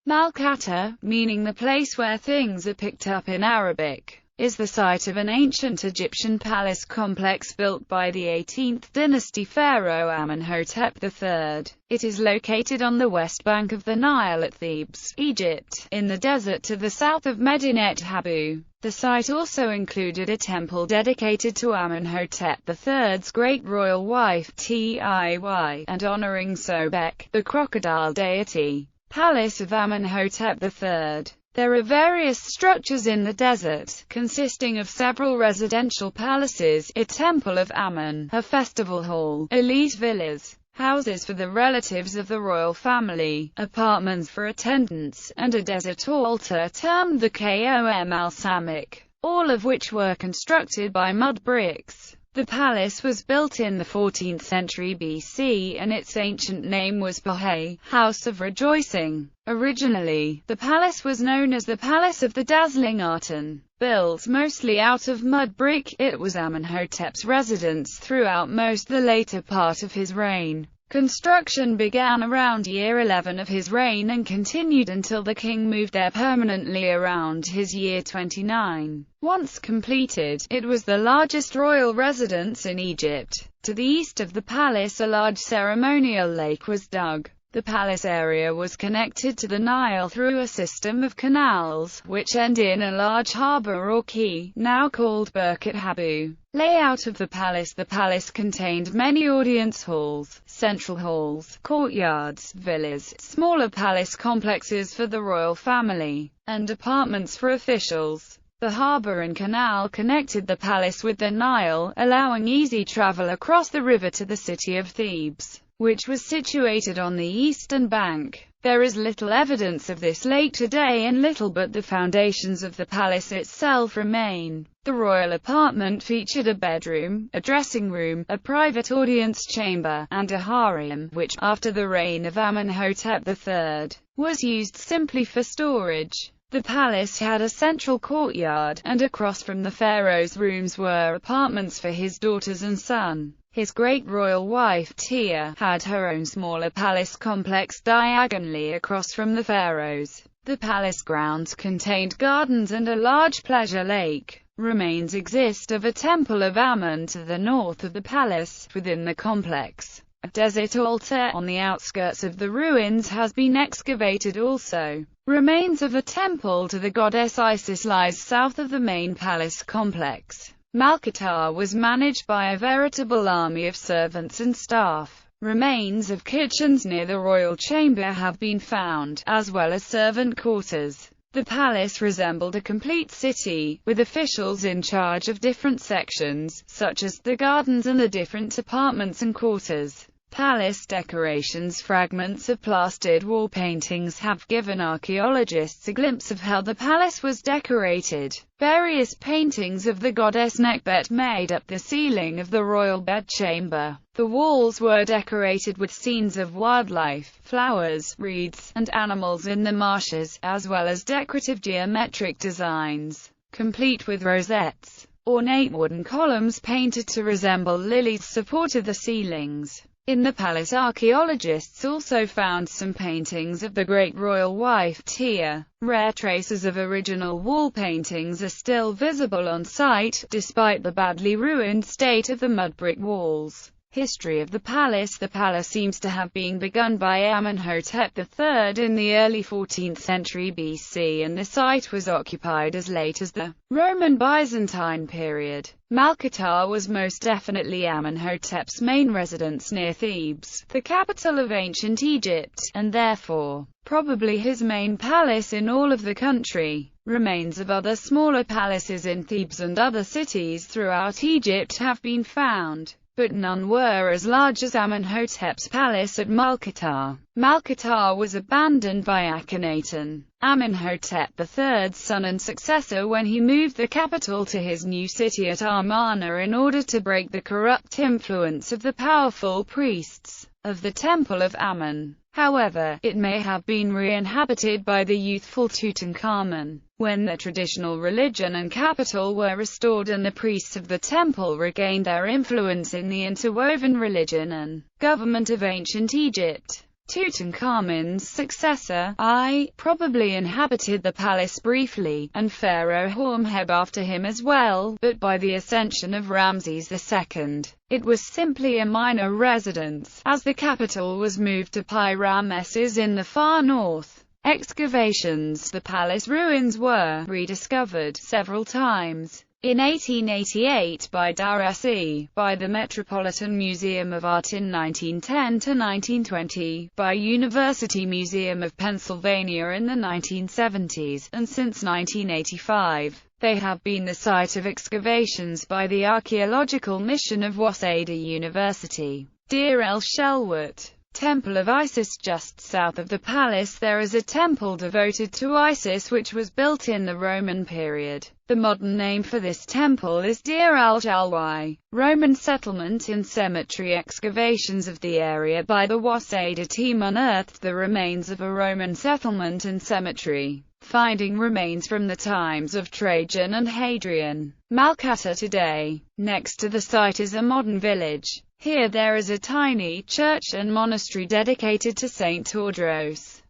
Malkata, meaning the place where things are picked up in Arabic, is the site of an ancient Egyptian palace complex built by the 18th dynasty pharaoh Amenhotep III. It is located on the west bank of the Nile at Thebes, Egypt, in the desert to the south of Medinet Habu. The site also included a temple dedicated to Amenhotep III's great royal wife Tiy, and honoring Sobek, the crocodile deity. Palace of Amenhotep III. There are various structures in the desert, consisting of several residential palaces, a temple of Amun, a festival hall, elite villas, houses for the relatives of the royal family, apartments for attendants, and a desert altar termed the Qom al-Samik, all of which were constructed by mud bricks. The palace was built in the 14th century BC and its ancient name was Bahai, House of Rejoicing. Originally, the palace was known as the Palace of the Dazzling Aten. Built mostly out of mud brick, it was Amenhotep's residence throughout most the later part of his reign. Construction began around year 11 of his reign and continued until the king moved there permanently around his year 29. Once completed, it was the largest royal residence in Egypt. To the east of the palace a large ceremonial lake was dug. The palace area was connected to the Nile through a system of canals, which end in a large harbour or quay, now called Birkat Habu. Layout of the palace contained many audience halls, central halls, courtyards, villas, smaller palace complexes for the royal family, and apartments for officials. The harbour and canal connected the palace with the Nile, allowing easy travel across the river to the city of Thebes, which was situated on the eastern bank. There is little evidence of this lake today and little but the foundations of the palace itself remain. The royal apartment featured a bedroom, a dressing room, a private audience chamber, and a harem, which, after the reign of Amenhotep III, was used simply for storage. The palace had a central courtyard, and across from the pharaoh's rooms were apartments for his daughters and son. His great royal wife Tiy had her own smaller palace complex diagonally across from the pharaoh's. The palace grounds contained gardens and a large pleasure lake. Remains exist of a temple of Amun to the north of the palace. Within the complex, a desert altar on the outskirts of the ruins has been excavated also. Remains of a temple to the goddess Isis lies south of the main palace complex. Malkata was managed by a veritable army of servants and staff. Remains of kitchens near the royal chamber have been found, as well as servant quarters. The palace resembled a complete city, with officials in charge of different sections, such as the gardens and the different apartments and quarters. Palace decorations. Fragments of plastered wall paintings have given archaeologists a glimpse of how the palace was decorated. Various paintings of the goddess Nekhbet made up the ceiling of the royal bedchamber. The walls were decorated with scenes of wildlife, flowers, reeds, and animals in the marshes, as well as decorative geometric designs, complete with rosettes. Ornate wooden columns painted to resemble lilies supported the ceilings. In the palace, archaeologists also found some paintings of the great royal wife Tiy. Rare traces of original wall paintings are still visible on site, despite the badly ruined state of the mud brick walls. History of the palace. The palace seems to have been begun by Amenhotep III in the early 14th century BC, and the site was occupied as late as the Roman-Byzantine period. Malkata was most definitely Amenhotep's main residence near Thebes, the capital of ancient Egypt, and therefore, probably his main palace in all of the country. Remains of other smaller palaces in Thebes and other cities throughout Egypt have been found, but none were as large as Amenhotep's palace at Malkata. Malkata was abandoned by Akhenaten, Amenhotep III's son and successor, when he moved the capital to his new city at Amarna in order to break the corrupt influence of the powerful priests of the Temple of Amun. However, it may have been re-inhabited by the youthful Tutankhamun, when the traditional religion and capital were restored and the priests of the temple regained their influence in the interwoven religion and government of ancient Egypt. Tutankhamun's successor, I, probably inhabited the palace briefly, and Pharaoh Horemheb after him as well, but by the ascension of Ramses II, it was simply a minor residence, as the capital was moved to Pi-Ramesses in the far north. Excavations. The palace ruins were rediscovered several times. In 1888 by Darasi, by the Metropolitan Museum of Art in 1910 to 1920, by University Museum of Pennsylvania in the 1970s, and since 1985, they have been the site of excavations by the Archaeological Mission of Waseda University. Deir el-Shelwat, Temple of Isis. Just south of the palace there is a temple devoted to Isis which was built in the Roman period. The modern name for this temple is Deir al-Jalwai. Roman settlement in cemetery. Excavations of the area by the Waseda team unearthed the remains of a Roman settlement and cemetery, finding remains from the times of Trajan and Hadrian. Malkata today. Next to the site is a modern village. Here there is a tiny church and monastery dedicated to Saint Tewodros.